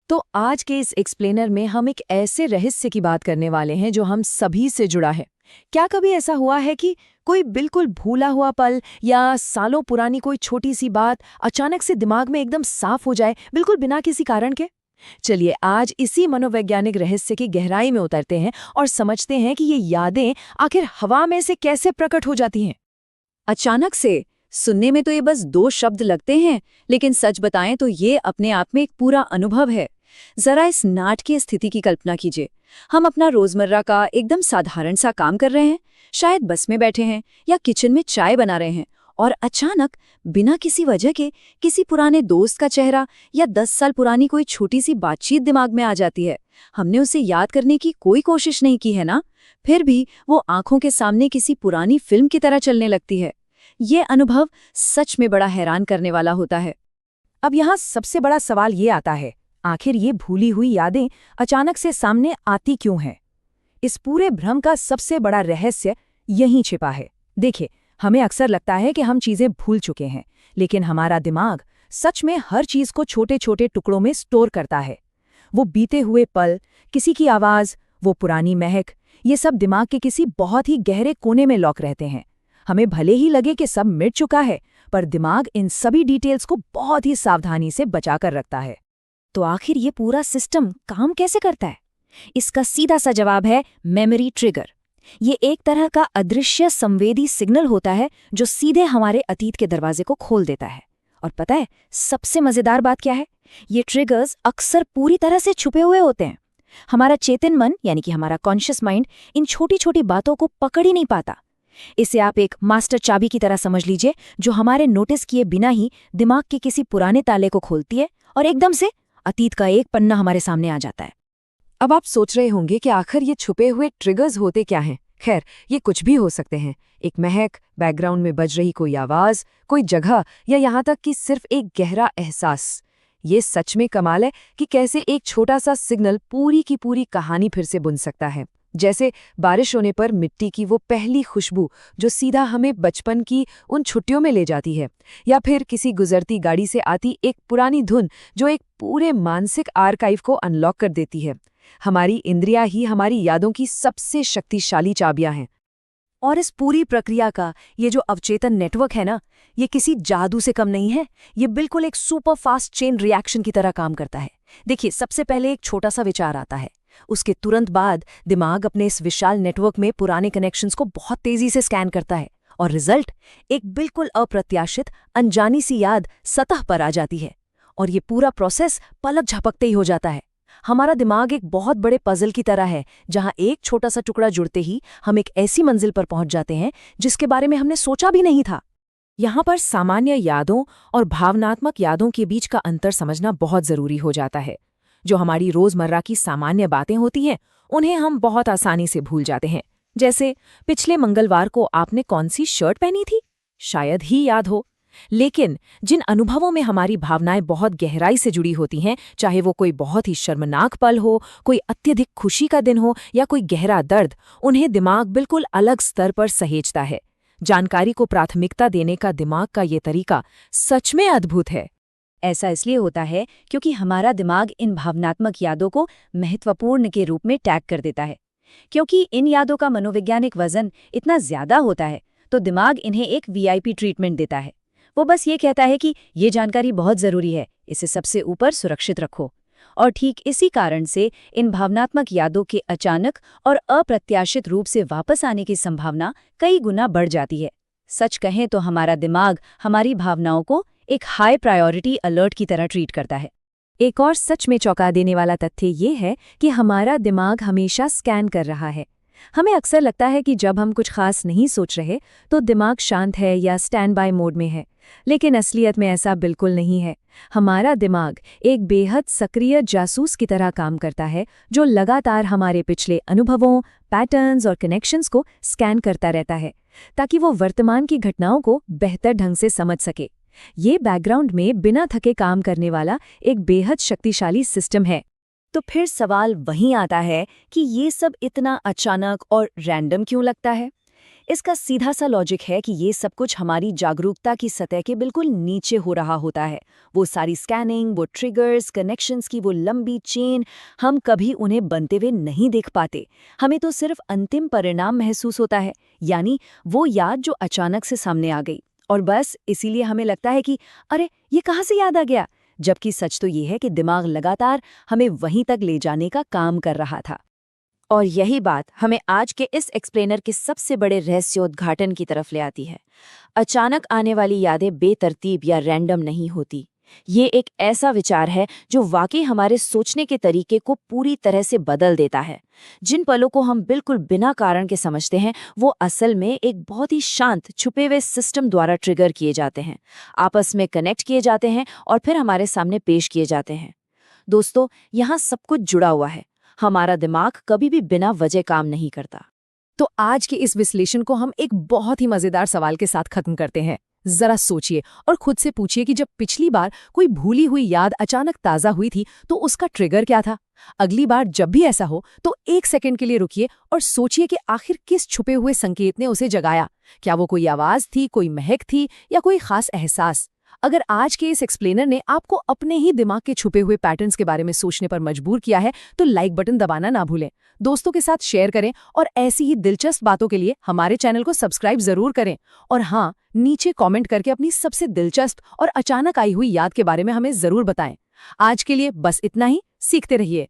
तो आज के इस एक्सप्लेनर में हम एक ऐसे रहस्य की बात करने वाले हैं जो हम सभी से जुड़ा है। क्या कभी ऐसा हुआ है कि कोई बिल्कुल भूला हुआ पल या सालों पुरानी कोई छोटी सी बात अचानक से दिमाग में एकदम साफ हो जाए, बिल्कुल बिना किसी कारण के? चलिए आज इसी मनोवैज्ञानिक रहस्य की गहराई में उतरते हैं और समझते हैं कि ये यादें आखिर हवा में से कैसे प्रकट हो जाती हैं। अचानक से सुनने में तो ये बस दो शब्द लगते हैं, लेकिन सच बताएं तो ये अपने आप में एक पूरा अनुभव है। जरा इस नाटकीय स्थिति की कल्पना कीजिए। हम अपना रोजमर्रा का एकदम साधारण सा काम कर रहे हैं, शायद बस में बैठे हैं या किचन में चाय बना रहे हैं, और अचानक बिना किसी वजह के किसी पुराने दोस्त का चेहरा या 10 साल पुरानी कोई छोटी सी बातचीत दिमाग में आ जाती है। हमने उसे याद करने की कोई कोशिश नहीं की है ना, फिर भी वो आंखों के सामने किसी पुरानी फिल्म की तरह चलने लगती है। ये अनुभव सच में बड़ा हैरान करने वाला होता है। अब यहाँ सबसे बड़ा सवाल ये आता है, आखिर ये भूली हुई यादें अचानक से सामने आती क्यों हैं? इस पूरे भ्रम का सबसे बड़ा रहस्य यहीं छिपा है। देखिए, हमें अक्सर लगता है कि हम चीजें भूल चुके हैं, लेकिन हमारा दिमाग सच में हर चीज को छोटे छोटे टुकड़ों में स्टोर करता है। वो बीते हुए पल, किसी की आवाज, वो पुरानी महक, ये सब दिमाग के किसी बहुत ही गहरे कोने में लॉक रहते हैं। हमें भले ही लगे कि सब मिट चुका है, पर दिमाग इन सभी डिटेल्स को बहुत ही सावधानी से बचा कर रखता है। तो आखिर ये पूरा सिस्टम काम कैसे करता है? इसका सीधा सा जवाब है मेमोरी ट्रिगर। ये एक तरह का अदृश्य संवेदी सिग्नल होता है जो सीधे हमारे अतीत के दरवाजे को खोल देता है। और पता है सबसे मजेदार बात क्या है? ये ट्रिगर्स अक्सर पूरी तरह से छुपे हुए होते हैं। हमारा चेतन मन यानी कि हमारा कॉन्शियस माइंड इन छोटी छोटी बातों को पकड़ ही नहीं पाता। इसे आप एक मास्टर चाबी की तरह समझ लीजिए, जो हमारे नोटिस किए बिना ही दिमाग के किसी पुराने ताले को खोलती है और एकदम से अतीत का एक पन्ना हमारे सामने आ जाता है। अब आप सोच रहे होंगे कि आखिर ये छुपे हुए ट्रिगर्स होते क्या हैं? खैर, ये कुछ भी हो सकते हैं। एक महक, बैकग्राउंड में बज रही कोई आवाज, कोई जगह, या यहाँ तक कि सिर्फ एक गहरा एहसास। ये सच में कमाल है कि कैसे एक छोटा सा सिग्नल पूरी की पूरी कहानी फिर से बुन सकता है। जैसे बारिश होने पर मिट्टी की वो पहली खुशबू जो सीधा हमें बचपन की उन छुट्टियों में ले जाती है, या फिर किसी गुजरती गाड़ी से आती एक पुरानी धुन जो एक पूरे मानसिक आर्काइव को अनलॉक कर देती है। हमारी इंद्रियां ही हमारी यादों की सबसे शक्तिशाली चाबियां हैं। और इस पूरी प्रक्रिया का ये जो अवचेतन नेटवर्क है ना, ये किसी जादू से कम नहीं है। ये बिल्कुल एक सुपर फास्ट चेन रिएक्शन की तरह काम करता है। देखिए, सबसे पहले एक छोटा सा विचार आता है, उसके तुरंत बाद दिमाग अपने इस विशाल नेटवर्क में पुराने कनेक्शंस को बहुत तेजी से स्कैन करता है, और रिजल्ट एक बिल्कुल अप्रत्याशित अनजानी सी याद सतह पर आ जाती है। और ये पूरा प्रोसेस पलक झपकते ही हो जाता है। हमारा दिमाग एक बहुत बड़े पजल की तरह है, जहां एक छोटा सा टुकड़ा जुड़ते ही हम एक ऐसी मंजिल पर पहुंच जाते हैं जिसके बारे में हमने सोचा भी नहीं था। यहाँ पर सामान्य यादों और भावनात्मक यादों के बीच का अंतर समझना बहुत जरूरी हो जाता है। जो हमारी रोजमर्रा की सामान्य बातें होती हैं, उन्हें हम बहुत आसानी से भूल जाते हैं। जैसे पिछले मंगलवार को आपने कौन सी शर्ट पहनी थी, शायद ही याद हो। लेकिन जिन अनुभवों में हमारी भावनाएं बहुत गहराई से जुड़ी होती हैं, चाहे वो कोई बहुत ही शर्मनाक पल हो, कोई अत्यधिक खुशी का दिन हो, या कोई गहरा दर्द, उन्हें दिमाग बिल्कुल अलग स्तर पर सहेजता है। जानकारी को प्राथमिकता देने का दिमाग का ये तरीका सच में अद्भुत है। ऐसा इसलिए होता है क्योंकि हमारा दिमाग इन भावनात्मक यादों को महत्वपूर्ण के रूप में टैग कर देता है। क्योंकि इन यादों का मनोवैज्ञानिक वजन इतना ज्यादा होता है, तो दिमाग इन्हें एक वीआईपी ट्रीटमेंट देता है। वो बस ये कहता है कि ये जानकारी बहुत जरूरी है, इसे सबसे ऊपर सुरक्षित रखो। और ठीक इसी कारण से इन भावनात्मक यादों के अचानक और अप्रत्याशित रूप से वापस आने की संभावना कई गुना बढ़ जाती है। सच कहें तो हमारा दिमाग हमारी भावनाओं को एक हाई प्रायोरिटी अलर्ट की तरह ट्रीट करता है। एक और सच में चौंका देने वाला तथ्य ये है कि हमारा दिमाग हमेशा स्कैन कर रहा है। हमें अक्सर लगता है कि जब हम कुछ खास नहीं सोच रहे तो दिमाग शांत है या स्टैंड बाय मोड में है, लेकिन असलियत में ऐसा बिल्कुल नहीं है। हमारा दिमाग एक बेहद सक्रिय जासूस की तरह काम करता है, जो लगातार हमारे पिछले अनुभवों, पैटर्न्स और कनेक्शंस को स्कैन करता रहता है, ताकि वो वर्तमान की घटनाओं को बेहतर ढंग से समझ सके। ये बैकग्राउंड में बिना थके काम करने वाला एक बेहद शक्तिशाली सिस्टम है। तो फिर सवाल वहीं आता है कि ये सब इतना अचानक और रैंडम क्यों लगता है? इसका सीधा सा लॉजिक है कि ये सब कुछ हमारी जागरूकता की सतह के बिल्कुल नीचे हो रहा होता है। वो सारी स्कैनिंग, वो ट्रिगर्स, कनेक्शंस की वो लंबी चेन, हम कभी उन्हें बनते हुए नहीं देख पाते। हमें तो सिर्फ अंतिम परिणाम महसूस होता है, यानी वो याद जो अचानक से सामने आ गई। और बस इसीलिए हमें लगता है कि अरे ये कहाँ से याद आ गया, जबकि सच तो ये है कि दिमाग लगातार हमें वहीं तक ले जाने का काम कर रहा था। और यही बात हमें आज के इस एक्सप्लेनर के सबसे बड़े रहस्योद्घाटन की तरफ ले आती है। अचानक आने वाली यादें बेतरतीब या रैंडम नहीं होती। ये एक ऐसा विचार है जो वाकई हमारे सोचने के तरीके को पूरी तरह से बदल देता है। जिन पलों को हम बिल्कुल बिना कारण के समझते हैं, वो असल में एक बहुत ही शांत, छुपे हुए सिस्टम द्वारा ट्रिगर किए जाते हैं, आपस में कनेक्ट किए जाते हैं और फिर हमारे सामने पेश किए जाते हैं। दोस्तों, यहाँ सब कुछ जुड़ा हुआ है। हमारा दिमाग कभी भी बिना वजह काम नहीं करता। तो आज के इस विश्लेषण को हम एक बहुत ही मजेदार सवाल के साथ खत्म करते हैं। जरा सोचिए और खुद से पूछिए कि जब पिछली बार कोई भूली हुई याद अचानक ताजा हुई थी तो उसका ट्रिगर क्या था। अगली बार जब भी ऐसा हो तो 1 सेकंड के लिए रुकिए और सोचिए कि आखिर किस छुपे हुए संकेत ने उसे जगाया। क्या वो कोई आवाज थी, कोई महक थी या कोई खास एहसास। अगर आज के इस एक्सप्लेनर ने आपको अपने ही दिमाग के छुपे हुए पैटर्न्स के बारे में सोचने पर मजबूर किया है तो लाइक बटन दबाना ना भूलें, दोस्तों के साथ शेयर करें और ऐसी ही दिलचस्प बातों के लिए हमारे चैनल को सब्सक्राइब जरूर करें। और हाँ, नीचे कमेंट करके अपनी सबसे दिलचस्प और अचानक आई हुई याद के बारे में हमें जरूर बताएं। आज के लिए बस इतना ही। सीखते रहिए।